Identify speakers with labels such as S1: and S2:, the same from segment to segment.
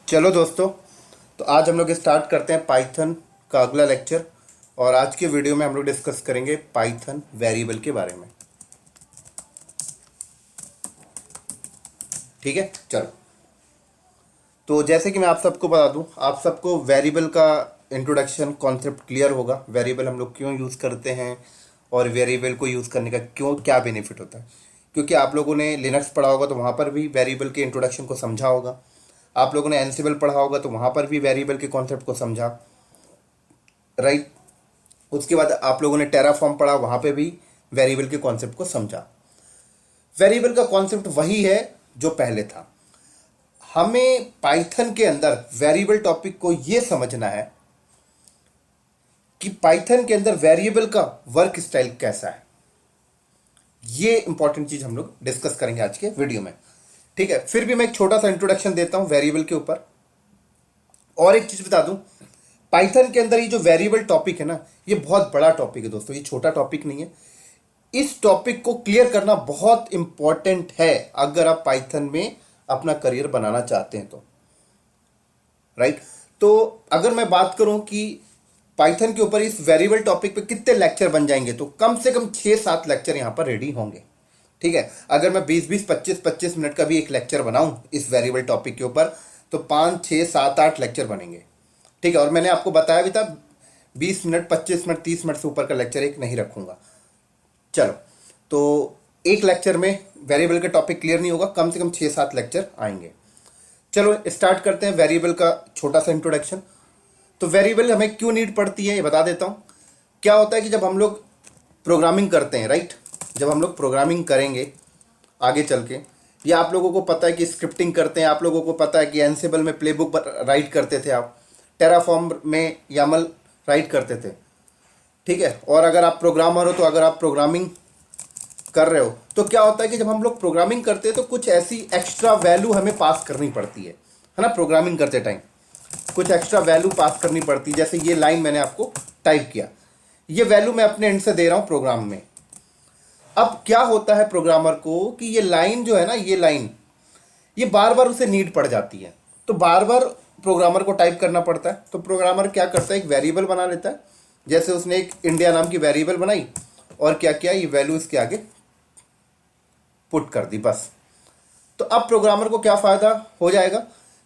S1: चलो दोस्तों, तो आज हम लोग स्टार्ट करते हैं पाइथन का अगला लेक्चर। और आज के वीडियो में हम लोग डिस्कस करेंगे पाइथन वेरिएबल के बारे में। ठीक है, चलो। तो जैसे कि मैं आप सबको बता दूं, आप सबको वेरिएबल का इंट्रोडक्शन कॉन्सेप्ट क्लियर होगा। वेरिएबल हम लोग क्यों यूज़ करते हैं और वेरिएबल को यूज़ करने का क्यों क्या बेनिफिट होता है। क्योंकि आप लोगों ने लिनक्स पढ़ा होगा तो वहाँ पर भी वेरिएबल के इंट्रोडक्शन को समझा होगा। आप लोगों ने एनसिबल पढ़ा होगा तो वहाँ पर भी वेरिएबल के कॉन्सेप्ट को समझा, राइट। उसके बाद आप लोगों ने टेराफॉर्म पढ़ा, वहाँ पे भी वेरिएबल के कॉन्सेप्ट को समझा। वेरिएबल का कॉन्सेप्ट वही है जो पहले था। हमें पाइथन के अंदर वेरिएबल टॉपिक को यह समझना है कि पाइथन के अंदर वेरिएबल का वर्क स्टाइल कैसा है। ये इंपॉर्टेंट चीज हम लोग डिस्कस करेंगे आज के वीडियो में। ठीक है, फिर भी मैं एक छोटा सा इंट्रोडक्शन देता हूं वेरिएबल के ऊपर। और एक चीज बता दूं, पाइथन के अंदर ये जो वेरिएबल टॉपिक है ना, ये बहुत बड़ा टॉपिक है दोस्तों, ये छोटा टॉपिक नहीं है। इस टॉपिक को क्लियर करना बहुत इंपॉर्टेंट है अगर आप पाइथन में अपना करियर बनाना चाहते हैं तो, राइट। तो अगर मैं बात करूं कि पाइथन के ऊपर इस वेरिएबल टॉपिक पे कितने लेक्चर बन जाएंगे, तो कम से कम 6-7 लेक्चर यहां पर रेडी होंगे। ठीक है, अगर मैं 20-20, 25-25 मिनट का भी एक लेक्चर बनाऊं इस वेरिएबल टॉपिक के ऊपर, तो 5-6-7-8 लेक्चर बनेंगे। ठीक है, और मैंने आपको बताया भी था 20 मिनट, 25 मिनट, 30 मिनट से ऊपर का लेक्चर एक नहीं रखूंगा। चलो, तो एक लेक्चर में वेरिएबल का टॉपिक क्लियर नहीं होगा, कम से कम 6-7 लेक्चर आएंगे। चलो स्टार्ट करते हैं वेरिएबल का छोटा सा इंट्रोडक्शन। तो वेरिएबल हमें क्यों नीड पड़ती है ये बता देता हूं। क्या होता है कि जब हम लोग प्रोग्रामिंग करते हैं, राइट, जब हम लोग प्रोग्रामिंग करेंगे आगे चल के, या आप लोगों को पता है कि स्क्रिप्टिंग करते हैं, आप लोगों को पता है कि एनसिबल में प्लेबुक राइट करते थे, आप टेराफॉर्म में यामल राइट करते थे। ठीक है, और अगर आप प्रोग्रामर हो तो अगर आप प्रोग्रामिंग कर रहे हो तो क्या होता है कि जब हम लोग प्रोग्रामिंग करते हैं तो कुछ ऐसी एक्स्ट्रा वैल्यू हमें पास करनी पड़ती है ना। प्रोग्रामिंग करते टाइम कुछ एक्स्ट्रा वैल्यू पास करनी पड़ती है। जैसे ये लाइन मैंने आपको टाइप किया, ये वैल्यू मैं अपने एंड से दे रहा हूं प्रोग्राम में। अब क्या होता है प्रोग्रामर को कि ये लाइन जो है ना, ये लाइन ये बार बार उसे नीड पड़ जाती है, तो बार बार प्रोग्रामर को टाइप करना पड़ता है। तो प्रोग्रामर क्या करता है, एक वेरिएबल बना लेता है। जैसे उसने एक इंडिया नाम की वेरिएबल बनाई और क्या किया, ये वैल्यू इसके आगे पुट कर दी, बस। तो अब प्रोग्रामर को क्या फायदा हो जाएगा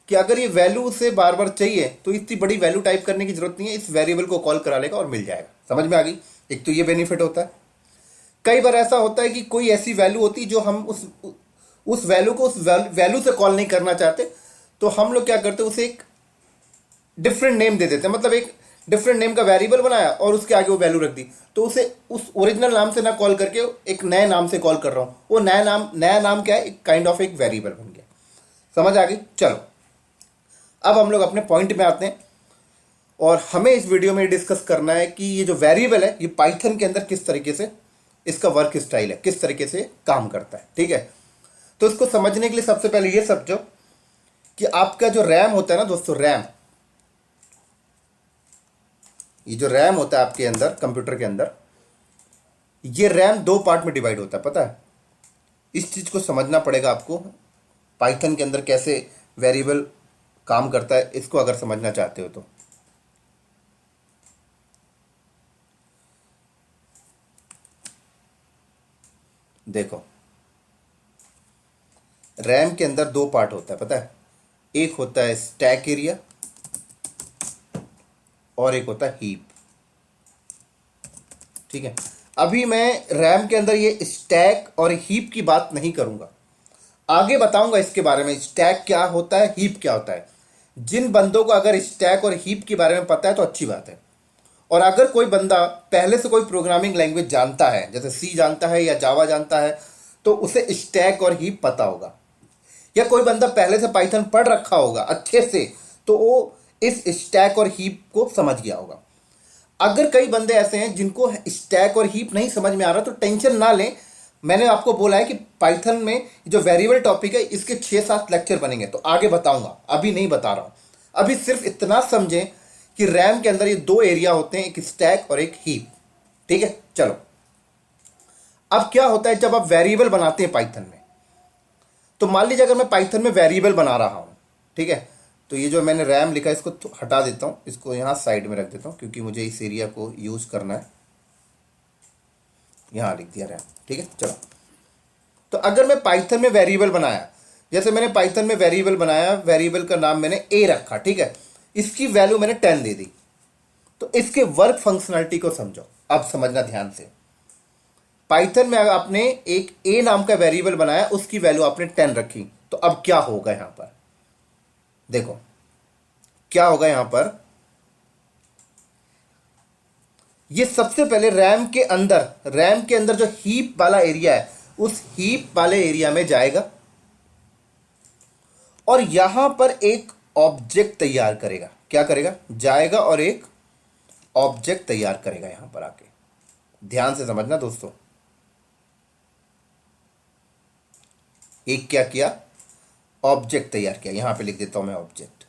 S1: कि अगर ये वैल्यू उसे बार बार चाहिए तो इतनी बड़ी वैल्यू टाइप करने की जरूरत नहीं है, इस वेरिएबल को कॉल करा लेगा और मिल जाएगा। समझ में आ गई? एक तो ये बेनिफिट होता है। कई बार ऐसा होता है कि कोई ऐसी वैल्यू होती है जो हम उस वैल्यू को उस वैल्यू से कॉल नहीं करना चाहते, तो हम लोग क्या करते हैं, उसे एक डिफरेंट नेम दे देते हैं। मतलब एक डिफरेंट नेम का वेरिएबल बनाया और उसके आगे वो वैल्यू रख दी, तो उसे उस ओरिजिनल नाम से ना कॉल करके एक नए नाम से कॉल कर रहा हूं। वो नया नाम क्या है, एक काइंड ऑफ एक वेरिएबल बन गया। समझ आ गई? चलो, अब हम लोग अपने पॉइंट में आते हैं और हमें इस वीडियो में डिस्कस करना है कि ये जो वेरिएबल है, ये पाइथन के अंदर किस तरीके से इसका वर्क स्टाइल है, किस तरीके से काम करता है। ठीक है, तो इसको समझने के लिए सबसे पहले ये समझो कि आपका जो रैम होता है ना दोस्तों, रैम, ये जो रैम होता है आपके अंदर कंप्यूटर के अंदर, ये रैम 2 पार्ट में डिवाइड होता है, पता है। इस चीज को समझना पड़ेगा आपको, पाइथन के अंदर कैसे वेरिएबल काम करता है, इसको अगर समझना चाहते हो तो। देखो, रैम के अंदर 2 पार्ट होता है, पता है। एक होता है स्टैक एरिया और एक होता है हीप। ठीक है, अभी मैं रैम के अंदर ये स्टैक और हीप की बात नहीं करूंगा, आगे बताऊंगा इसके बारे में, स्टैक क्या होता है, हीप क्या होता है। जिन बंदों को अगर स्टैक और हीप के बारे में पता है तो अच्छी बात है। और अगर कोई बंदा पहले से कोई प्रोग्रामिंग लैंग्वेज जानता है, जैसे सी जानता है या जावा जानता है, तो उसे स्टैक और हीप पता होगा। या कोई बंदा पहले से पाइथन पढ़ रखा होगा अच्छे से, तो वो इस स्टैक और हीप को समझ गया होगा। अगर कई बंदे ऐसे हैं जिनको स्टैक और हीप नहीं समझ में आ रहा, तो टेंशन ना लें। मैंने आपको बोला है कि पाइथन में जो वेरिएबल टॉपिक है, इसके 6-7 लेक्चर बनेंगे, तो आगे बताऊंगा, अभी नहीं बता रहा हूं। अभी सिर्फ इतना समझें कि रैम के अंदर ये 2 एरिया होते हैं, एक स्टैक और एक हीप। ठीक है, चलो। अब क्या होता है जब आप वेरिएबल बनाते हैं पाइथन में, तो मान लीजिए अगर मैं पाइथन में वेरिएबल बना रहा हूं, ठीक है, तो ये जो मैंने रैम लिखा है इसको हटा देता हूँ, इसको यहाँ साइड में रख देता हूँ क्योंकि मुझे इस एरिया को यूज़ करना है। यहाँ लिख दिया रैम, ठीक है। चलो, तो अगर मैं पाइथन में वेरिएबल बनाया, जैसे मैंने पाइथन में वेरिएबल बनाया, वेरिएबल का नाम मैंने ए रखा, ठीक है, इसकी वैल्यू मैंने 10 दे दी, तो इसके वर्क फंक्शनलिटी को समझो। अब समझना ध्यान से, पाइथन में आपने एक ए नाम का वेरिएबल बनाया, उसकी वैल्यू आपने 10 रखी, तो अब क्या होगा यहां पर, देखो क्या होगा यहां पर। ये सबसे पहले रैम के अंदर जो हीप वाला एरिया है, उस हीप वाले एरिया में जाएगा और यहां पर एक ऑब्जेक्ट तैयार करेगा। क्या करेगा? जाएगा और एक ऑब्जेक्ट तैयार करेगा यहां पर आके। ध्यान से समझना दोस्तों, एक क्या किया? ऑब्जेक्ट तैयार किया। यहां पे लिख देता हूं मैं ऑब्जेक्ट।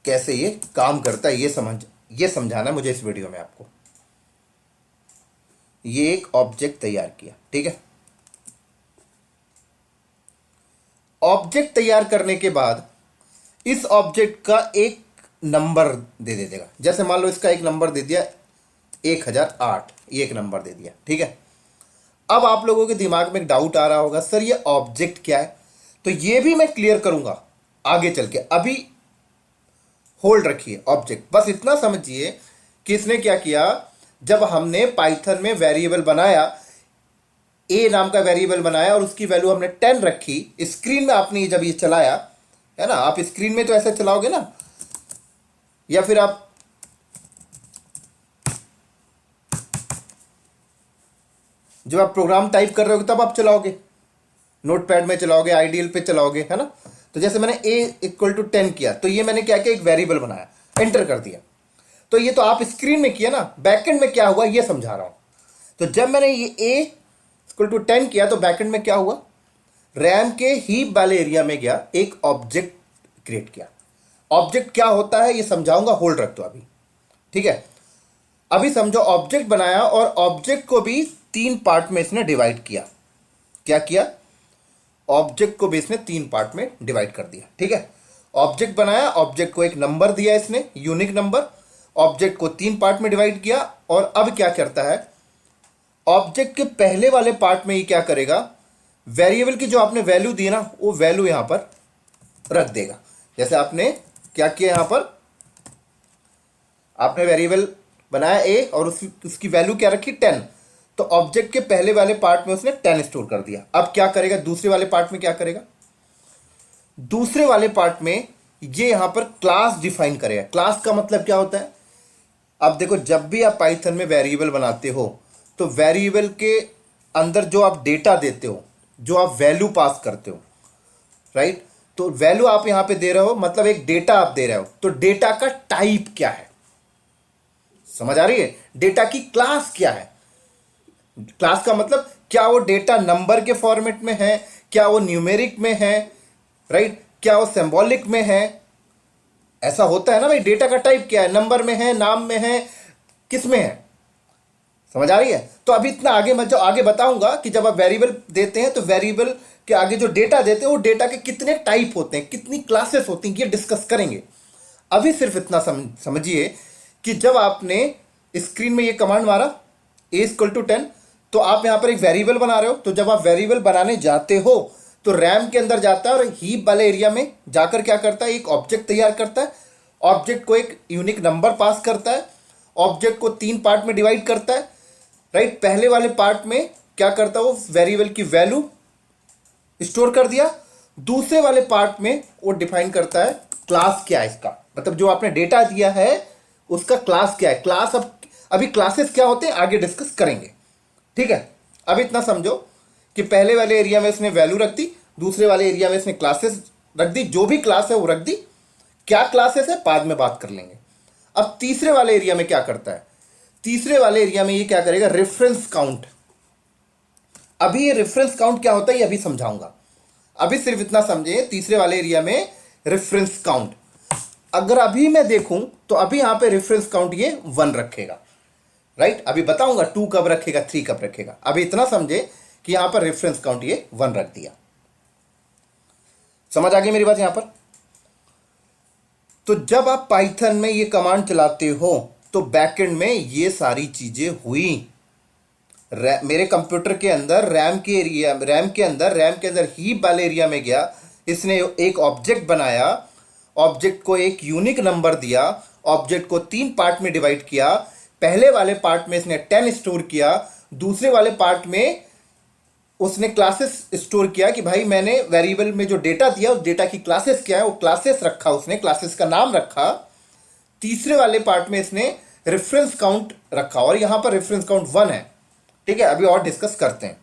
S1: कैसे ये काम करता है ये समझाना मुझे इस वीडियो में आपको। ये एक ऑब्जेक्ट तैयार किया, ठीक है। ऑब्जेक्ट तैयार करने के बाद इस ऑब्जेक्ट का एक नंबर दे देगा। जैसे मान लो इसका एक नंबर दे दिया 1008, ये एक नंबर दे दिया, ठीक है। अब आप लोगों के दिमाग में एक डाउट आ रहा होगा, सर ये ऑब्जेक्ट क्या है? तो ये भी मैं क्लियर करूंगा आगे चल के। अभी होल्ड रखिए ऑब्जेक्ट। बस इतना समझिए कि इसने क्या किया, जब हमने पाइथन में वेरिएबल बनाया, ए नाम का वेरिएबल बनाया और उसकी वैल्यू हमने 10 रखी, स्क्रीन में आपने जब ये चलाया है ना, आप स्क्रीन में तो ऐसे चलाओगे ना, या फिर आप जब आप प्रोग्राम टाइप कर रहे हो तब आप चलाओगे, नोटपैड में चलाओगे, आइडियल पे चलाओगे, है ना। तो जैसे मैंने a = 10 किया, तो ये मैंने क्या किया, एक वेरिएबल बनाया, एंटर कर दिया। तो ये तो आप स्क्रीन में किया ना, बैकएंड में क्या हुआ ये समझा रहा हूं। तो जब मैंने ये a = 10 किया तो बैकएंड में क्या हुआ, रैम के हीप वाले एरिया में गया, एक ऑब्जेक्ट क्रिएट किया। ऑब्जेक्ट क्या होता है ये समझाऊंगा, होल्ड रख दो अभी, ठीक है। अभी समझो, ऑब्जेक्ट बनाया और ऑब्जेक्ट को भी 3 पार्ट में इसने डिवाइड किया। क्या किया? ऑब्जेक्ट को भी इसने 3 पार्ट में डिवाइड कर दिया, ठीक है। ऑब्जेक्ट बनाया, ऑब्जेक्ट को एक नंबर दिया इसने, यूनिक नंबर, ऑब्जेक्ट को 3 पार्ट में डिवाइड किया। और अब क्या करता है, ऑब्जेक्ट के पहले वाले पार्ट में ये क्या करेगा, वेरिएबल की जो आपने वैल्यू दी ना, वो वैल्यू यहां पर रख देगा। जैसे आपने क्या किया, यहां पर आपने वेरिएबल बनाया ए और उसकी वैल्यू क्या रखी, 10। तो ऑब्जेक्ट के पहले वाले पार्ट में उसने 10 स्टोर कर दिया। अब क्या करेगा, दूसरे वाले पार्ट में क्या करेगा, दूसरे वाले पार्ट में ये यहां पर क्लास डिफाइन करेगा। क्लास का मतलब क्या होता है, अब देखो, जब भी आप पाइथन में वेरिएबल बनाते हो तो वेरिएबल के अंदर जो आप डेटा देते हो, जो आप वैल्यू पास करते हो, राइट, तो वैल्यू आप यहां पे दे रहे हो, मतलब एक डेटा आप दे रहे हो, तो डेटा का टाइप क्या है, समझ आ रही है? डेटा की क्लास क्या है? क्लास का मतलब क्या वो डेटा नंबर के फॉर्मेट में है, क्या वो न्यूमेरिक में है, राइट, क्या वो सिंबॉलिक में है? ऐसा होता है ना भाई, डेटा का टाइप क्या है, नंबर में है, नाम में है, किस में है? समझ आ रही है? तो अभी इतना आगे मत जाओ, आगे बताऊंगा कि जब आप वेरिएबल देते हैं तो वेरिएबल के आगे जो डेटा देते हैं वो डेटा के कितने टाइप होते हैं, कितनी क्लासेस होती हैं, ये डिस्कस करेंगे। अभी सिर्फ इतना समझिए कि जब आपने स्क्रीन में ये कमांड मारा a = 10, तो आप यहां पर एक वेरिएबल बना रहे हो। तो जब आप वेरिएबल बनाने जाते हो तो रैम के अंदर जाता है और हीप वाले एरिया में जाकर क्या करता है, एक ऑब्जेक्ट तैयार करता है। ऑब्जेक्ट को एक यूनिक नंबर पास करता है, ऑब्जेक्ट को 3 पार्ट में डिवाइड करता है, राइट। पहले वाले पार्ट में क्या करता है, वो वेरिएबल की वैल्यू स्टोर कर दिया। दूसरे वाले पार्ट में वो डिफाइन करता है क्लास क्या है इसका, मतलब जो आपने डेटा दिया है उसका क्लास क्या है। क्लास अभी क्लासेस क्या होते हैं आगे डिस्कस करेंगे, ठीक है। अब इतना समझो कि पहले वाले एरिया में इसने वैल्यू रख दी, दूसरे वाले एरिया में इसने क्लासेस रख दी, जो भी क्लास है वो रख दी। क्या क्लासेस है बाद में बात कर लेंगे। अब तीसरे वाले एरिया में क्या करता है, तीसरे वाले एरिया में ये क्या करेगा, रेफरेंस काउंट। अभी ये रेफरेंस काउंट क्या होता है ये अभी समझाऊंगा। अभी सिर्फ इतना समझे, तीसरे वाले एरिया में रेफरेंस काउंट, अगर अभी मैं देखूं तो अभी यहां पे रेफरेंस काउंट ये 1 रखेगा, राइट। अभी बताऊंगा 2 कब रखेगा, 3 कब रखेगा। अभी इतना समझे कि यहां पर रेफरेंस काउंट ये 1 रख दिया। समझ आ गई मेरी बात यहां पर? तो जब आप पाइथन में ये कमांड चलाते हो तो बैकएंड में ये सारी चीजें हुई। मेरे कंप्यूटर के अंदर रैम के अंदर हीप वाले एरिया में गया, इसने एक ऑब्जेक्ट बनाया, ऑब्जेक्ट को एक यूनिक नंबर दिया, ऑब्जेक्ट को 3 पार्ट में डिवाइड किया। पहले वाले पार्ट में इसने 10 स्टोर किया, दूसरे वाले पार्ट में उसने क्लासेस स्टोर किया कि भाई मैंने वेरिएबल में जो डेटा दिया उस डेटा की क्लासेस क्या है, वो क्लासेस रखा, उसने क्लासेस का नाम रखा। तीसरे वाले पार्ट में इसने रेफरेंस काउंट रखा और यहां पर रेफरेंस काउंट 1 है। ठीक है, अभी और डिस्कस करते हैं।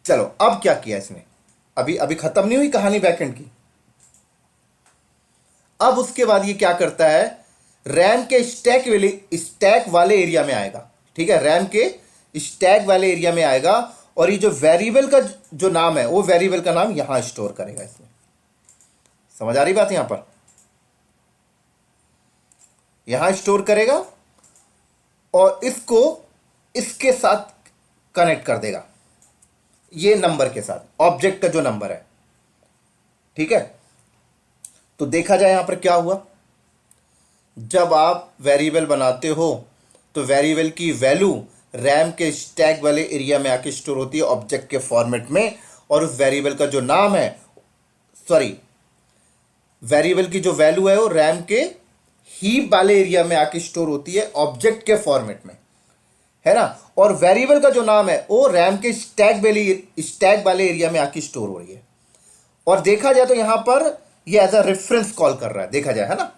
S1: चलो अब क्या किया इसने, अभी अभी खत्म नहीं हुई कहानी बैकएंड की। अब उसके बाद ये क्या करता है, रैम के स्टैक वाले एरिया में आएगा। ठीक है, रैम के स्टैक वाले एरिया में आएगा और ये जो वेरिएबल का जो नाम है वो वेरिएबल का नाम यहां स्टोर करेगा इसमें। समझ आ रही बात, यहां पर यहां स्टोर करेगा और इसको इसके साथ कनेक्ट कर देगा, ये नंबर के साथ, ऑब्जेक्ट का जो नंबर है। ठीक है, तो देखा जाए यहां पर क्या हुआ। जब आप वेरिएबल बनाते हो तो वेरिएबल की वैल्यू रैम के स्टैक वाले एरिया में आके स्टोर होती है ऑब्जेक्ट के फॉर्मेट में, और उस वेरिएबल का जो नाम है, सॉरी, वेरिएबल की जो वैल्यू है वो रैम के हीप वाले एरिया में आके स्टोर होती है ऑब्जेक्ट के फॉर्मेट में, है ना। और वेरिएबल का जो नाम है वो रैम के स्टैक वाले एरिया में आके स्टोर हो रही है। और देखा जाए तो यहां पर ये एज अ रेफरेंस कॉल कर रहा है, देखा जाए, है ना।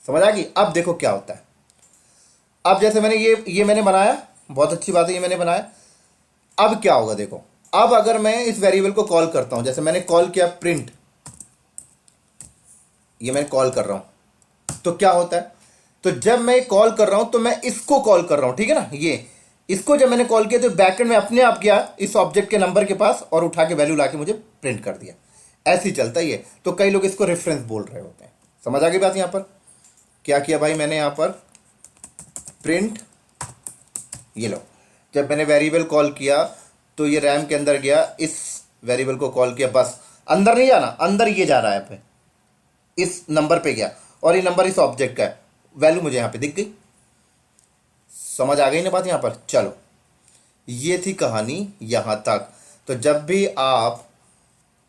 S1: समझ आ गई। अब देखो क्या होता है। अब जैसे मैंने ये मैंने बनाया, बहुत अच्छी बात है, ये मैंने बनाया। अब क्या होगा देखो, अब अगर मैं इस वेरिएबल को कॉल करता हूं, जैसे मैंने कॉल किया प्रिंट, ये मैं कॉल कर रहा हूं, तो क्या होता है, तो जब मैं कॉल कर रहा हूं तो मैं इसको कॉल कर रहा हूं, ठीक है ना। ये इसको जब मैंने कॉल किया तो बैकएंड में अपने आप गया इस ऑब्जेक्ट के नंबर के पास और उठा के वैल्यू लाके मुझे प्रिंट कर दिया। ऐसे ही चलता है ये। तो कई लोग इसको रेफरेंस बोल रहे होते हैं। समझ आ गई बात। यहां पर क्या किया भाई मैंने, यहां पर प्रिंट, ये लो, जब मैंने वेरिएबल कॉल किया तो ये रैम के अंदर गया, इस वेरिएबल को कॉल किया, बस अंदर नहीं जाना, अंदर ये जा रहा है पे, इस नंबर पे गया और ये नंबर इस ऑब्जेक्ट का है, वैल्यू मुझे यहां पे दिख गई। समझ आ गई ना बात यहां पर। चलो ये थी कहानी यहां तक। तो जब भी आप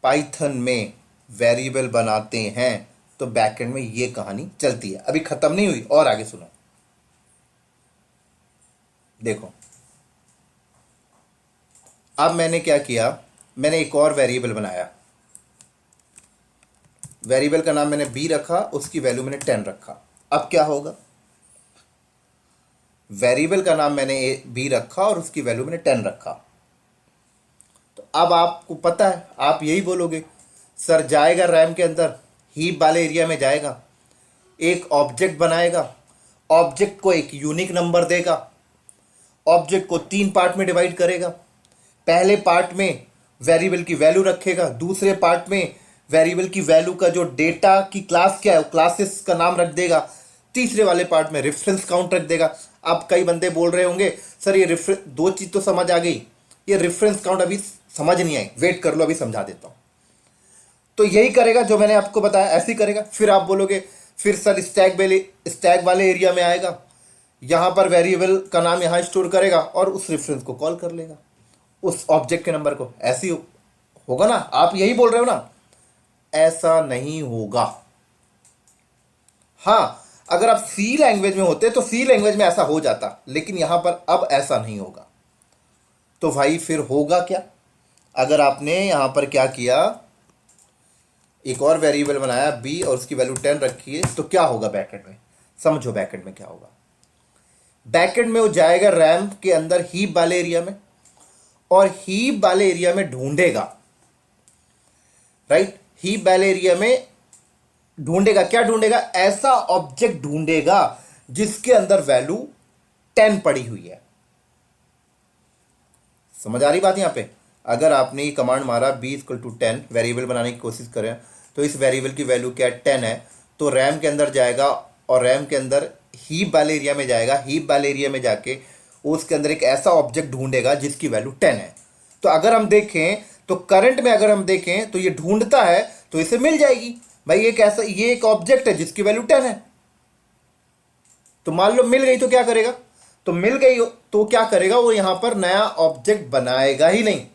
S1: पाइथन में वेरिएबल बनाते हैं तो बैकएंड में ये कहानी चलती है। अभी खत्म नहीं हुई, और आगे सुनो। देखो अब मैंने क्या किया, मैंने एक और वेरिएबल बनाया, वेरिएबल का नाम मैंने बी रखा, उसकी वैल्यू मैंने 10 रखा। अब क्या होगा, वेरिएबल का नाम मैंने बी रखा और उसकी वैल्यू मैंने 10 रखा। तो अब आपको पता है, आप यही बोलोगे सर, जाएगा रैम के अंदर, हीप वाले एरिया में जाएगा, एक ऑब्जेक्ट बनाएगा, ऑब्जेक्ट को एक यूनिक नंबर देगा, ऑब्जेक्ट को 3 पार्ट में डिवाइड करेगा, पहले पार्ट में वेरिएबल की वैल्यू रखेगा, दूसरे पार्ट में वेरिएबल की वैल्यू का जो डेटा की क्लास क्या है क्लासेस का नाम रख देगा, तीसरे वाले पार्ट में रेफरेंस काउंट रख देगा। अब कई बंदे बोल रहे होंगे सर ये दो चीज तो समझ आ गई, ये रेफरेंस काउंट अभी समझ नहीं आई, वेट कर लो अभी समझा देता हूं। तो यही करेगा जो मैंने आपको बताया, ऐसे ही करेगा। फिर आप बोलोगे फिर सर स्टैक वाले एरिया में आएगा, यहां पर वेरिएबल का नाम यहां स्टोर करेगा और उस रेफरेंस को कॉल कर लेगा, उस ऑब्जेक्ट के नंबर को। ऐसे ही होगा ना, आप यही बोल रहे हो ना। ऐसा नहीं होगा। हां, अगर आप सी लैंग्वेज में होते तो सी लैंग्वेज में ऐसा हो जाता, लेकिन यहां पर अब ऐसा नहीं होगा। तो भाई फिर होगा क्या, अगर आपने यहां पर क्या किया, एक और वेरिएबल बनाया बी और उसकी वैल्यू 10 रखी है, तो क्या होगा बैकएंड में, समझो बैकएंड में क्या होगा। बैकएंड में वो जाएगा रैम के अंदर हीप वाले एरिया में और हीप वाले एरिया में ढूंढेगा, राइट, हीप वाले एरिया में ढूंढेगा, क्या ढूंढेगा, ऐसा ऑब्जेक्ट ढूंढेगा जिसके अंदर वैल्यू 10 पड़ी हुई है। समझ आ रही बात यहां पे। अगर आपने ये कमांड मारा b = 10, वेरिएबल बनाने की कोशिश करें तो इस वेरिएबल की वैल्यू क्या है, 10 है, तो रैम के अंदर जाएगा और रैम के अंदर हीप वाले एरिया में जाएगा, हीप वाले एरिया में जाके उसके अंदर एक ऐसा ऑब्जेक्ट ढूंढेगा जिसकी वैल्यू 10 है। तो अगर हम देखें तो करंट में अगर हम देखें तो ये ढूंढता है तो इसे मिल जाएगी, भाई एक ऐसा, ये एक ऑब्जेक्ट है जिसकी वैल्यू 10 है। तो मान लो मिल गई तो क्या करेगा, तो मिल गई तो क्या करेगा, वो यहां पर नया ऑब्जेक्ट बनाएगा ही नहीं।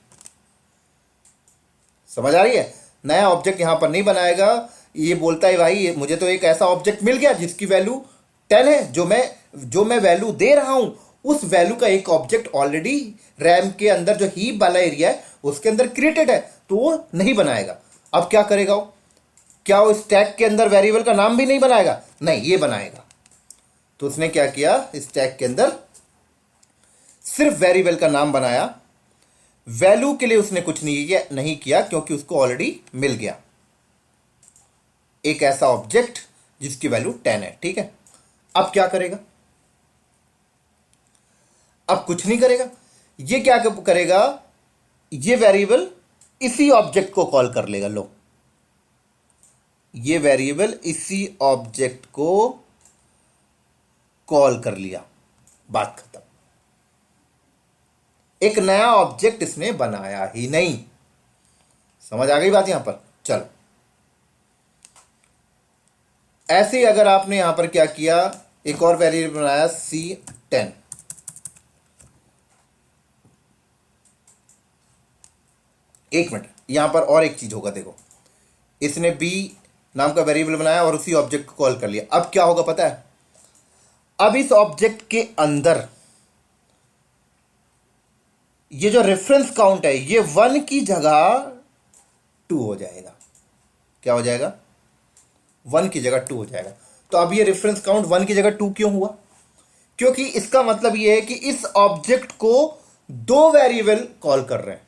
S1: समझ आ रही है, नया ऑब्जेक्ट यहां पर नहीं बनाएगा। ये बोलता है भाई मुझे तो एक ऐसा ऑब्जेक्ट मिल गया जिसकी वैल्यू 10 है, जो मैं वैल्यू दे रहा हूं उस वैल्यू का एक ऑब्जेक्ट ऑलरेडी रैम के अंदर जो हीप वाला एरिया है उसके अंदर क्रिएटेड है, तो वो नहीं बनाएगा। अब क्या करेगा वो, क्या वो स्टैक के अंदर वेरिएबल का नाम भी नहीं बनाएगा, नहीं ये बनाएगा। तो उसने क्या किया, स्टैक के अंदर सिर्फ वेरिएबल का नाम बनाया, वैल्यू के लिए उसने कुछ नहीं किया क्योंकि उसको ऑलरेडी मिल गया एक ऐसा ऑब्जेक्ट जिसकी वैल्यू 10 है। ठीक है, अब क्या करेगा, अब कुछ नहीं करेगा। ये क्या करेगा, ये वेरिएबल इसी ऑब्जेक्ट को कॉल कर लेगा। लो, ये वेरिएबल इसी ऑब्जेक्ट को कॉल कर लिया, बात खत्म। एक नया ऑब्जेक्ट इसने बनाया ही नहीं। समझ आ गई बात यहां पर। चलो, ऐसे ही अगर आपने यहां पर क्या किया, एक और वेरिएबल बनाया C10। एक मिनट, यहां पर और एक चीज होगा, देखो इसने B नाम का वेरिएबल बनाया और उसी ऑब्जेक्ट को कॉल कर लिया। अब क्या होगा पता है, अब इस ऑब्जेक्ट के अंदर ये जो रेफरेंस काउंट है ये 1 की जगह 2 हो जाएगा। क्या हो जाएगा, 1 की जगह 2 हो जाएगा। तो अब ये रेफरेंस काउंट 1 की जगह 2 क्यों हुआ, क्योंकि इसका मतलब ये है कि इस ऑब्जेक्ट को दो वेरिएबल कॉल कर रहे हैं,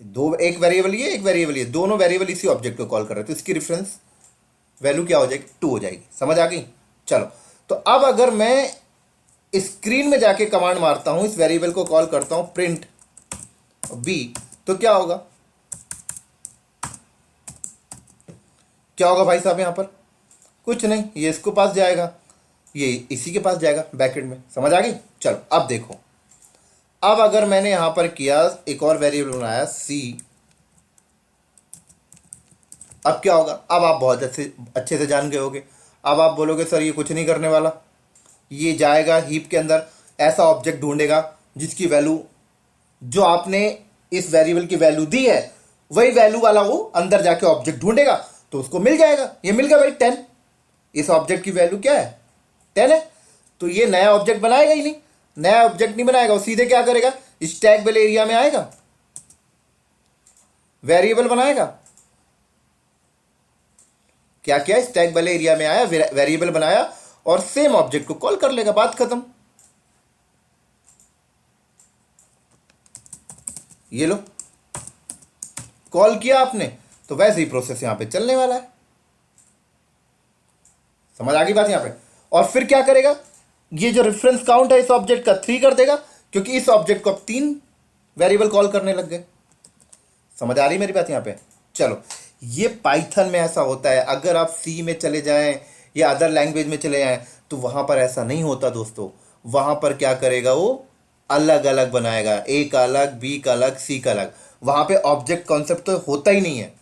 S1: दो, एक वेरिएबल ये, एक वेरिएबल ये, दोनों वेरिएबल इसी ऑब्जेक्ट को कॉल कर रहे हैं। तो इसकी रेफरेंस वैल्यू क्या हो जाएगी, 2 हो जाएगी। समझ आ गई। चलो, तो अब अगर मैं स्क्रीन में जाके कमांड मारता हूं, इस वेरिएबल को कॉल करता हूं प्रिंट b, तो क्या होगा, क्या होगा भाई साहब, यहां पर कुछ नहीं, ये इसको पास जाएगा, ये इसी के पास जाएगा बैकेट में। समझ आ गई। चलो अब देखो, अब अगर मैंने यहां पर किया, एक और वेरिएबल बनाया c, अब क्या होगा, अब आप बहुत अच्छे से जान गए होगे। अब आप बोलोगे सर ये कुछ नहीं करने वाला, ये जाएगा हीप के अंदर, ऐसा ऑब्जेक्ट ढूंढेगा जिसकी वैल्यू, जो आपने इस वेरिएबल की वैल्यू दी है वही वैल्यू वाला वो अंदर जाके ऑब्जेक्ट ढूंढेगा, तो उसको मिल जाएगा। ये मिल गया भाई 10, इस ऑब्जेक्ट की वैल्यू क्या है, 10 है। तो ये नया ऑब्जेक्ट बनाएगा ही नहीं, नया ऑब्जेक्ट नहीं बनाएगा, वो सीधे क्या करेगा, स्टैक वाले एरिया में आएगा, वेरिएबल बनाएगा। क्या किया, स्टैक वाले एरिया में आया, वेरिएबल बनाया और सेम ऑब्जेक्ट को कॉल कर लेगा, बात खत्म। ये लो, कॉल किया आपने, तो वैसे ही प्रोसेस यहां पे चलने वाला है। समझ आ गई बात यहां पे। और फिर क्या करेगा, ये जो रेफरेंस काउंट है इस ऑब्जेक्ट का 3 कर देगा, क्योंकि इस ऑब्जेक्ट को अब 3 वेरिएबल कॉल करने लग गए। समझ आ रही मेरी बात यहां पे। चलो, ये पाइथन में ऐसा होता है। अगर आप सी में चले जाएं या अदर लैंग्वेज में चले जाएं तो वहां पर ऐसा नहीं होता दोस्तों। वहां पर क्या करेगा, वो अलग अलग बनाएगा, ए का अलग, बी का अलग, सी का अलग। वहां पे ऑब्जेक्ट कॉन्सेप्ट तो होता ही नहीं है,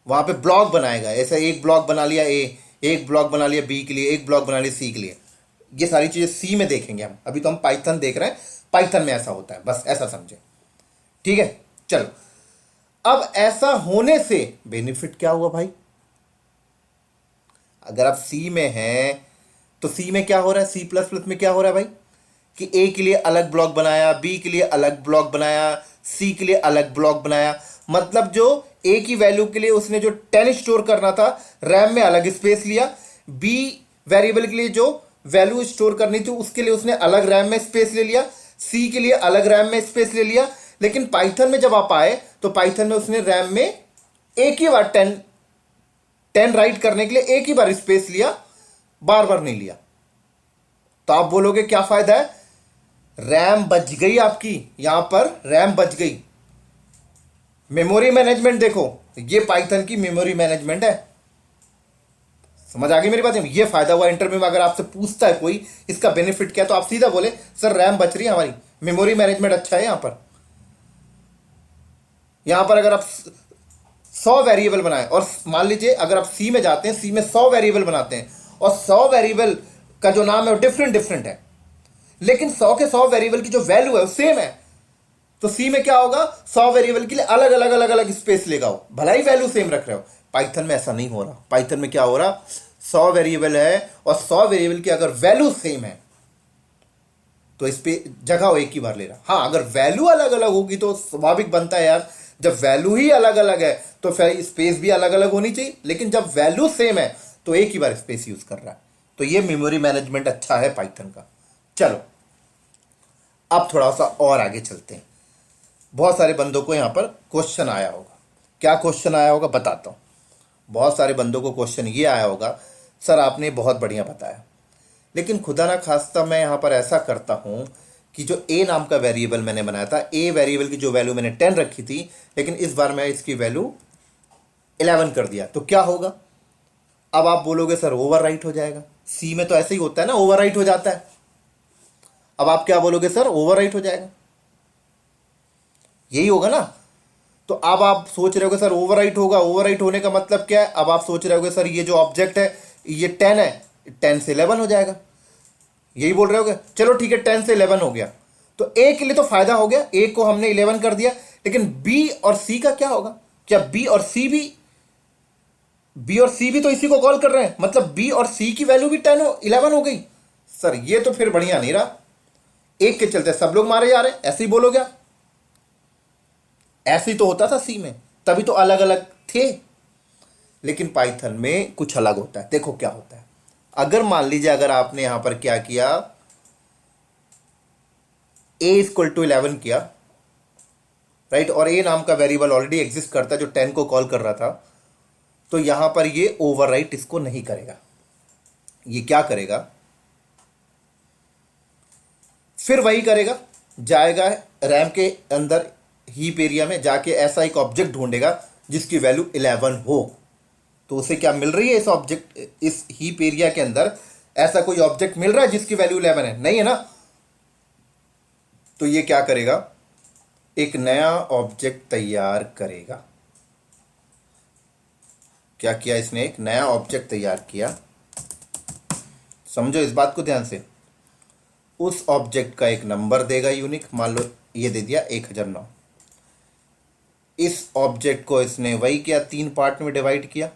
S1: वहां पे ब्लॉक बनाएगा। ऐसा एक ब्लॉक बना लिया ए, एक ब्लॉक बना लिया बी के लिए, एक ब्लॉक बना लिया सी के लिए। ये सारी चीजें सी में देखेंगे हम, अभी तो हम पाइथन देख रहे हैं। पाइथन में ऐसा होता है, बस ऐसा समझे, ठीक है। चलो, अब ऐसा होने से बेनिफिट क्या हुआ भाई, अगर आप सी में हैं तो सी में क्या हो रहा है, सी प्लस प्लस में क्या हो रहा है भाई, कि ए के लिए अलग ब्लॉक बनाया, बी के लिए अलग ब्लॉक बनाया, सी के लिए अलग ब्लॉक बनाया। मतलब जो ए की वैल्यू के लिए उसने जो 10 स्टोर करना था, रैम में अलग स्पेस लिया। बी वेरिएबल के लिए जो वैल्यू स्टोर करनी थी उसके लिए उसने अलग रैम में स्पेस ले लिया, सी के लिए अलग रैम में स्पेस ले लिया। लेकिन पाइथन में जब आप आए तो पाइथन में उसने रैम में एक ही बार 10 राइट करने के लिए एक ही बार स्पेस लिया, बार बार नहीं लिया। तो आप बोलोगे क्या फायदा है, रैम बच गई आपकी, यहां पर रैम बच गई। मेमोरी मैनेजमेंट देखो, ये पाइथन की मेमोरी मैनेजमेंट है। समझ आ गई मेरी बात। ये फायदा हुआ इंटरव्यू में, अगर आपसे पूछता है कोई इसका बेनिफिट क्या, तो आप सीधा बोले सर रैम बच रही है हमारी, मेमोरी मैनेजमेंट अच्छा है। यहां पर अगर आप 100 वेरिएबल बनाए, और मान लीजिए अगर आप सी में जाते हैं, सी में 100 वेरिएबल बनाते हैं और 100 वेरिएबल का जो नाम है वो डिफरेंट डिफरेंट है, लेकिन 100 के 100 वेरिएबल की जो वैल्यू है वो सेम है, तो सी में क्या होगा, 100 वेरिएबल के लिए अलग अलग अलग अलग स्पेस लेगा हो, भला ही वैल्यू सेम रख रहे हो। पाइथन में ऐसा नहीं हो रहा। पाइथन में क्या हो रहा, 100 वेरिएबल है और 100 वेरिएबल की अगर वैल्यू सेम है तो इस पे जगह वो एक ही बार ले रहा। हाँ, अगर वैल्यू अलग अलग होगी तो स्वाभाविक बनता है यार, जब वैल्यू ही अलग अलग है तो फिर स्पेस भी अलग अलग होनी चाहिए, लेकिन जब वैल्यू सेम है तो एक ही बार स्पेस यूज कर रहा है। तो ये मेमोरी मैनेजमेंट अच्छा है पाइथन का। चलो अब थोड़ा सा और आगे चलते हैं। बहुत सारे बंदों को यहां पर क्वेश्चन आया होगा। क्या क्वेश्चन आया होगा बताता हूं। बहुत सारे बंदों को क्वेश्चन ये आया होगा, सर आपने बहुत बढ़िया बताया, लेकिन खुदा ना खास्ता मैं यहां पर ऐसा करता हूं कि जो ए नाम का वेरिएबल मैंने बनाया था, ए वेरिएबल की जो वैल्यू मैंने 10 रखी थी, लेकिन इस बार मैं इसकी वैल्यू 11 कर दिया, तो क्या होगा। अब आप बोलोगे सर ओवरराइट हो जाएगा, सी में तो ऐसे ही होता है ना, ओवरराइट हो जाता है। अब आप क्या बोलोगे, सर ओवरराइट हो जाएगा, यही होगा ना। तो अब आप सोच रहे होगे सर ओवरराइट होगा, ओवरराइट होने का मतलब क्या है। अब आप सोच रहे होगे सर ये जो ऑब्जेक्ट है ये 10 है, 10 से 11 हो जाएगा, यही बोल रहे होगे। चलो ठीक है, 10 से 11 हो गया, तो ए के लिए तो फायदा हो गया, ए को हमने 11 कर दिया, लेकिन बी और सी का क्या होगा। क्या बी और सी भी तो इसी को कॉल कर रहे हैं, मतलब बी और सी की वैल्यू भी 11 हो गई। सर ये तो फिर बढ़िया नहीं रहा, एक के चलते सब लोग मारे जा रहे हैं, ऐसे ही बोलोगे आप। ऐसे ही तो होता था सी में, तभी तो अलग अलग थे, लेकिन पाइथन में कुछ अलग होता है। देखो क्या होता है, अगर मान लीजिए अगर आपने यहां पर क्या किया, ए इक्वल टू 11 किया, राइट, और ए नाम का वेरिएबल ऑलरेडी एग्जिस्ट करता है जो 10 को कॉल कर रहा था, तो यहां पर ये ओवरराइट इसको नहीं करेगा। ये क्या करेगा, फिर वही करेगा, जाएगा रैम के अंदर हीप एरिया में, जाके ऐसा एक ऑब्जेक्ट ढूंढेगा जिसकी वैल्यू 11 हो। तो उसे क्या मिल रही है इस ऑब्जेक्ट, इस हीप एरिया के अंदर ऐसा कोई ऑब्जेक्ट मिल रहा है जिसकी वैल्यू 11 है, नहीं है ना। तो ये क्या करेगा, एक नया ऑब्जेक्ट तैयार करेगा। क्या किया इसने, एक नया ऑब्जेक्ट तैयार किया। समझो इस बात को ध्यान से, उस ऑब्जेक्ट का एक नंबर देगा यूनिक, मान लो ये दे दिया 1009। इस ऑब्जेक्ट को इसने वही किया, 3 पार्ट में डिवाइड किया।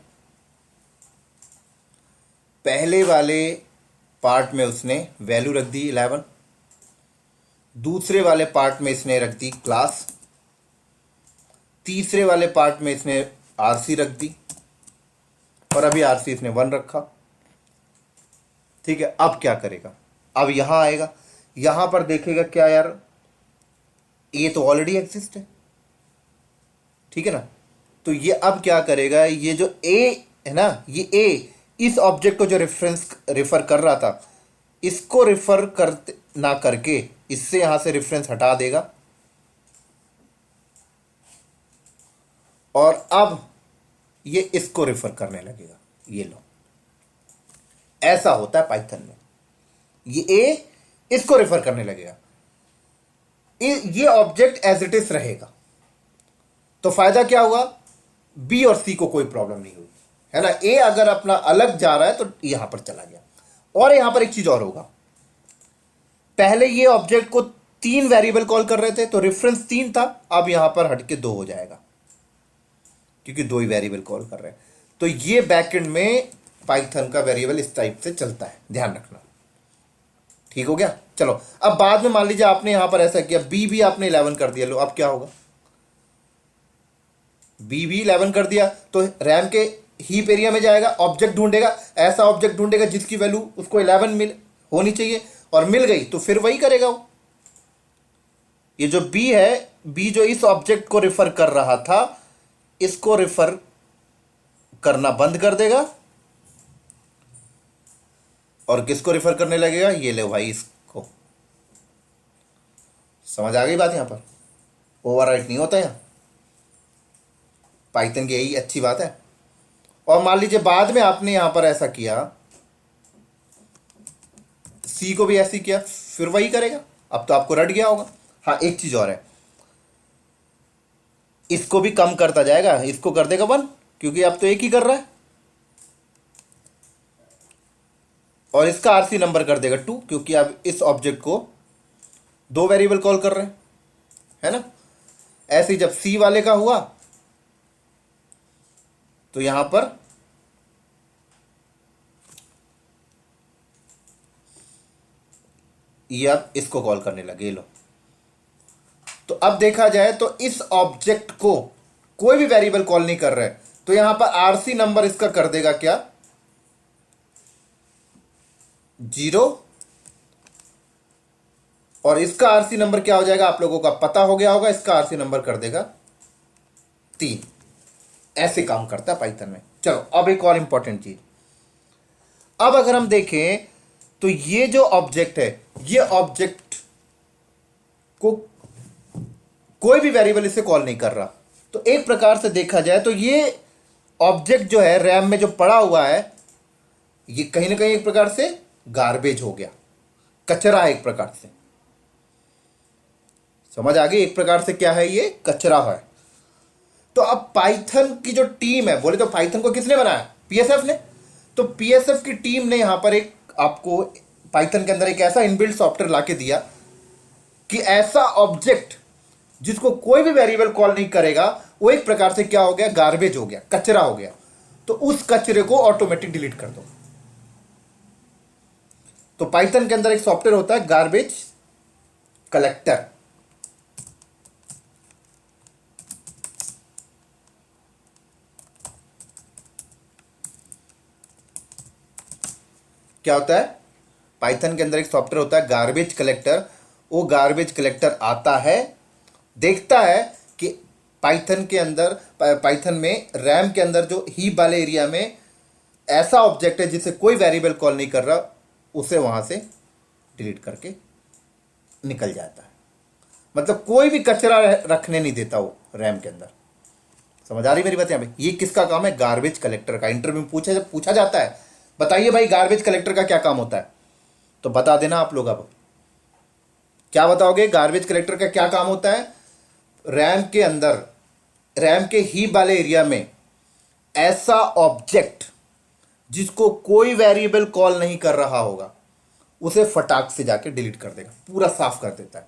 S1: पहले वाले पार्ट में उसने वैल्यू रख दी 11, दूसरे वाले पार्ट में इसने रख दी क्लास, तीसरे वाले पार्ट में इसने आरसी रख दी, और अभी आरसी इसने 1 रखा। ठीक है, अब क्या करेगा, अब यहां आएगा, यहां पर देखेगा क्या यार, ये तो ऑलरेडी एग्जिस्ट है, ठीक है ना। तो ये अब क्या करेगा, ये जो ए है ना, ये ए इस ऑब्जेक्ट को जो रेफर कर रहा था, इसको रेफर कर ना करके इससे यहां से रेफरेंस हटा देगा, और अब ये इसको रेफर करने लगेगा। ये लो, ऐसा होता है पाइथन में, ये ए इसको रेफर करने लगेगा, ये ऑब्जेक्ट एज इट इज रहेगा। तो फायदा क्या हुआ, बी और सी को कोई प्रॉब्लम नहीं हुई, है ना। ए अगर अपना अलग जा रहा है तो यहां पर चला गया। और यहां पर एक चीज और होगा, पहले ये ऑब्जेक्ट को 3 वेरिएबल कॉल कर रहे थे तो रेफरेंस 3 था, अब यहां पर हटके 2 हो जाएगा, क्योंकि 2 ही वेरिएबल कॉल कर रहे हैं। तो ये बैकएंड में पाइथन का वेरिएबल इस टाइप से चलता है, ध्यान रखना। ठीक हो गया। चलो अब बाद में मान लीजिए आपने यहां पर ऐसा किया, बी भी आपने 11 कर दिया, लो अब क्या होगा, बी भी 11 कर दिया, तो रैम के हीप एरिया में जाएगा, ऑब्जेक्ट ढूंढेगा, ऐसा ऑब्जेक्ट ढूंढेगा जिसकी वैल्यू उसको 11 मिल होनी चाहिए, और मिल गई तो फिर वही करेगा वो। ये जो बी है, बी जो इस ऑब्जेक्ट को रेफर कर रहा था, इसको रेफर करना बंद कर देगा, और किसको रेफर करने लगेगा, ये ले भाई इसको। समझ आ गई बात, यहां पर ओवरराइट नहीं होता, यहां पाइथन की यही अच्छी बात है। और मान लीजिए बाद में आपने यहां पर ऐसा किया, सी को भी ऐसे किया, फिर वही करेगा। अब तो आपको रट गया होगा। हाँ, एक चीज और है, इसको भी कम करता जाएगा, इसको कर देगा 1, क्योंकि अब तो एक ही कर रहा है, और इसका आरसी नंबर कर देगा 2, क्योंकि अब इस ऑब्जेक्ट को दो वेरिएबल कॉल कर रहे हैं, है ना। ऐसे ही जब सी वाले का हुआ तो यहां पर ये अब इसको कॉल करने लगे, लो। तो अब देखा जाए तो इस ऑब्जेक्ट को कोई भी वेरिएबल कॉल नहीं कर रहा है, तो यहां पर आरसी नंबर इसका कर देगा क्या, 0, और इसका आरसी नंबर क्या हो जाएगा आप लोगों का पता हो गया होगा, इसका आरसी नंबर कर देगा 3। ऐसे काम करता है पाइथन में। चलो अब एक और इंपॉर्टेंट चीज, अब अगर हम देखें तो ये जो ऑब्जेक्ट है, ये ऑब्जेक्ट को कोई भी वेरिएबल इसे कॉल नहीं कर रहा, तो एक प्रकार से देखा जाए तो ये ऑब्जेक्ट जो है रैम में जो पड़ा हुआ है, ये कहीं ना कहीं एक प्रकार से गार्बेज हो गया, कचरा है एक प्रकार से। समझ आ गई, एक प्रकार से क्या है, ये कचरा है। तो अब पाइथन की जो टीम है, बोले तो पाइथन को किसने बनाया, पीएसएफ ने। तो पीएसएफ की टीम ने यहां पर एक आपको पाइथन के अंदर एक ऐसा इनबिल्ट सॉफ्टवेयर लाके दिया कि ऐसा ऑब्जेक्ट जिसको कोई भी वेरिएबल कॉल नहीं करेगा, वो एक प्रकार से क्या हो गया, गार्बेज हो गया, कचरा हो गया। तो उस कचरे को ऑटोमेटिक डिलीट कर दो। तो पाइथन के अंदर एक सॉफ्टवेयर होता है गार्बेज कलेक्टर। क्या होता है, पाइथन के अंदर एक सॉफ्टवेयर होता है गार्बेज कलेक्टर। वो गार्बेज कलेक्टर आता है, देखता है कि पाइथन के अंदर, पाइथन में रैम के अंदर जो हीप वाले एरिया में ऐसा ऑब्जेक्ट है जिसे कोई वेरिएबल कॉल नहीं कर रहा, उसे वहां से डिलीट करके निकल जाता है। मतलब कोई भी कचरा रखने नहीं देता वो रैम के अंदर। समझ आ रही मेरी बात यहाँ पे, ये किसका काम है, गार्बेज कलेक्टर का। इंटरव्यू में पूछा जाता है, बताइए भाई गार्बेज कलेक्टर का क्या काम होता है, तो बता देना आप लोग। अब क्या बताओगे, गार्बेज कलेक्टर का क्या काम होता है, रैम के अंदर, रैम के हीप वाले एरिया में ऐसा ऑब्जेक्ट जिसको कोई वेरिएबल कॉल नहीं कर रहा होगा, उसे फटाक से जाके डिलीट कर देगा, पूरा साफ कर देता है।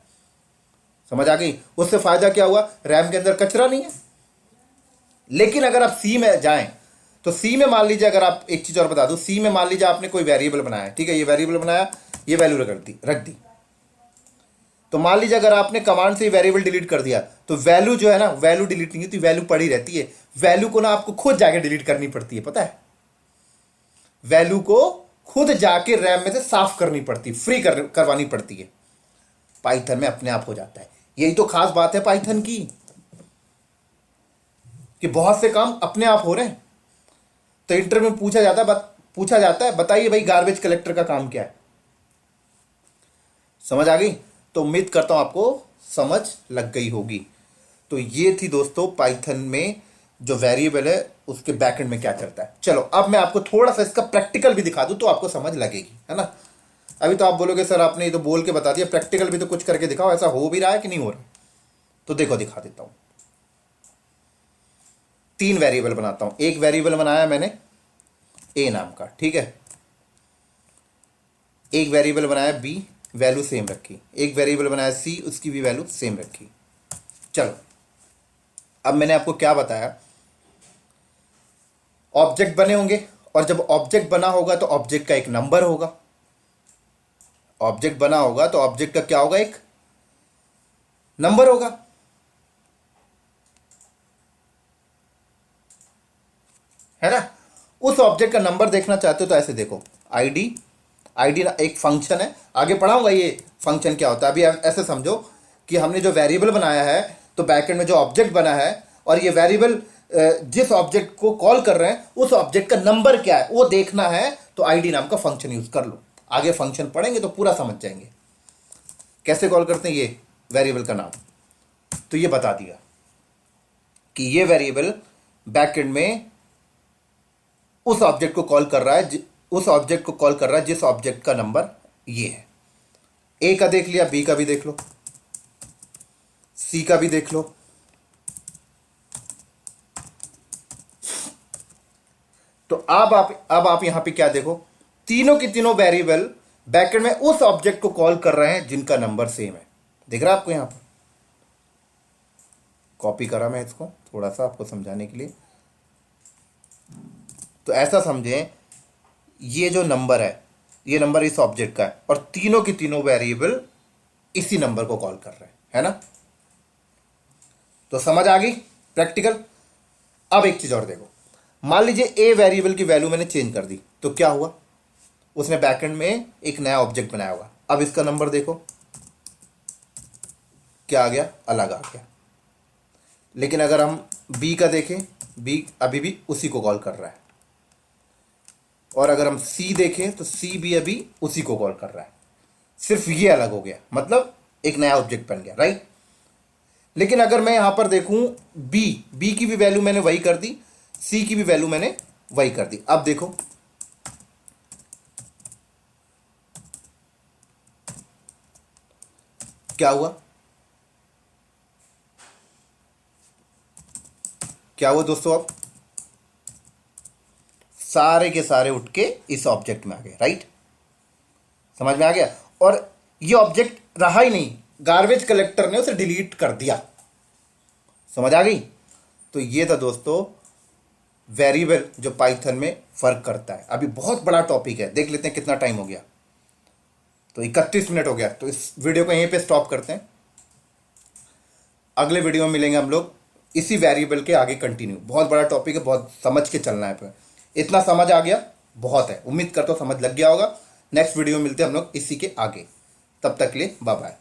S1: समझ आ गई, उससे फायदा क्या हुआ, रैम के अंदर कचरा नहीं है। लेकिन अगर आप सी में जाएं तो सी में मान लीजिए, अगर आप एक चीज और बता दूं, सी में मान लीजिए आपने कोई वेरिएबल बनाया, ठीक है, ये वेरिएबल बनाया, ये वैल्यू रख दी। तो मान लीजिए अगर आपने कमांड से वेरिएबल डिलीट कर दिया, तो वैल्यू जो है ना, वैल्यू डिलीट नहीं होती, वैल्यू पड़ी रहती है। वैल्यू को ना आपको खुद जाके डिलीट करनी पड़ती है, पता है, वैल्यू को खुद जाके रैम में से साफ करनी पड़ती है, फ्री करवानी पड़ती है। पाइथन में अपने आप हो जाता है। यही तो खास बात है पाइथन की, कि बहुत से काम अपने आप हो रहे हैं। तो इंटरव्यू में पूछा जाता है बताइए भाई गार्बेज कलेक्टर का काम क्या है। समझ आ गई, तो उम्मीद करता हूं आपको समझ लग गई होगी। तो ये थी दोस्तों पाइथन में जो वेरिएबल है उसके बैकएंड में क्या चलता है। चलो अब मैं आपको थोड़ा सा इसका प्रैक्टिकल भी दिखा दूं तो आपको समझ लगेगी, है ना। अभी तो आप बोलोगे सर आपने ये तो बोल के बता दिया, प्रैक्टिकल भी तो कुछ करके दिखाओ, ऐसा हो भी रहा है कि नहीं हो रहा। तो देखो दिखा देता हूं। 3 वेरिएबल बनाता हूं। एक वेरिएबल बनाया मैंने ए नाम का, ठीक है। एक वेरिएबल बनाया बी, वैल्यू सेम रखी। एक वेरिएबल बनाया सी, उसकी भी वैल्यू सेम रखी। चलो अब मैंने आपको क्या बताया, ऑब्जेक्ट बने होंगे, और जब ऑब्जेक्ट बना होगा तो ऑब्जेक्ट का एक नंबर होगा। ऑब्जेक्ट बना होगा तो ऑब्जेक्ट का क्या होगा, एक नंबर होगा, है ना। उस ऑब्जेक्ट का नंबर देखना चाहते हो तो ऐसे देखो, आईडी एक फंक्शन है, आगे पढ़ाऊंगा ये फंक्शन क्या होता है। अभी ऐसे समझो कि हमने जो वेरिएबल बनाया है, तो बैकएंड में जो ऑब्जेक्ट बना है, और ये वेरिएबल जिस ऑब्जेक्ट को कॉल कर रहे हैं उस ऑब्जेक्ट का नंबर क्या है वो देखना है, तो आईडी नाम का फंक्शन यूज कर लो। आगे फंक्शन पढ़ेंगे तो पूरा समझ जाएंगे कैसे कॉल करते हैं ये वेरिएबल का नाम। तो ये बता दिया कि ये वेरिएबल बैकएंड में उस ऑब्जेक्ट को कॉल कर रहा है, उस ऑब्जेक्ट को कॉल कर रहा है जिस ऑब्जेक्ट का नंबर ये है। ए का देख लिया, बी का भी देख लो, सी का भी देख लो, तो अब आप यहां पे क्या देखो, तीनों की तीनों वेरिएबल बैकेंड में उस ऑब्जेक्ट को कॉल कर रहे हैं जिनका नंबर सेम है। दिख रहा है आपको? यहां पर कॉपी करा मैं इसको थोड़ा सा आपको समझाने के लिए। तो ऐसा समझें, ये जो नंबर है, ये नंबर इस ऑब्जेक्ट का है और तीनों की तीनों वेरिएबल इसी नंबर को कॉल कर रहे हैं, है ना? तो समझ आ गई प्रैक्टिकल। अब एक चीज और देखो, मान लीजिए ए वेरिएबल की वैल्यू मैंने चेंज कर दी, तो क्या हुआ? उसने बैकएंड में एक नया ऑब्जेक्ट बनाया होगा। अब इसका नंबर देखो क्या आ गया, अलग आ गया। लेकिन अगर हम बी का देखें, बी अभी भी उसी को कॉल कर रहा है। और अगर हम सी देखें तो सी भी अभी उसी को कॉल कर रहा है, सिर्फ ये अलग हो गया, मतलब एक नया ऑब्जेक्ट बन गया, राइट? लेकिन अगर मैं यहां पर देखूं, बी की भी वैल्यू मैंने वही कर दी, सी की भी वैल्यू मैंने वही कर दी। अब देखो क्या हुआ, क्या हुआ दोस्तों? अब सारे के सारे उठ के इस ऑब्जेक्ट में आ गए, राइट? समझ में आ गया? और ये ऑब्जेक्ट रहा ही नहीं, गार्बेज कलेक्टर ने उसे डिलीट कर दिया। समझ आ गई? तो ये था दोस्तों वेरिएबल जो पाइथन में फर्क करता है। अभी बहुत बड़ा टॉपिक है, देख लेते हैं कितना टाइम हो गया। तो 31 मिनट हो गया, तो इस वीडियो को यहीं पे स्टॉप करते हैं। अगले वीडियो में मिलेंगे हम लोग, इसी वेरिएबल के आगे कंटिन्यू। बहुत बड़ा टॉपिक है, बहुत समझ के चलना है पे। इतना समझ आ गया बहुत है, उम्मीद करता हूँ समझ लग गया होगा। नेक्स्ट वीडियो में मिलते हैं हम लोग इसी के आगे। तब तक के लिए बाय बाय।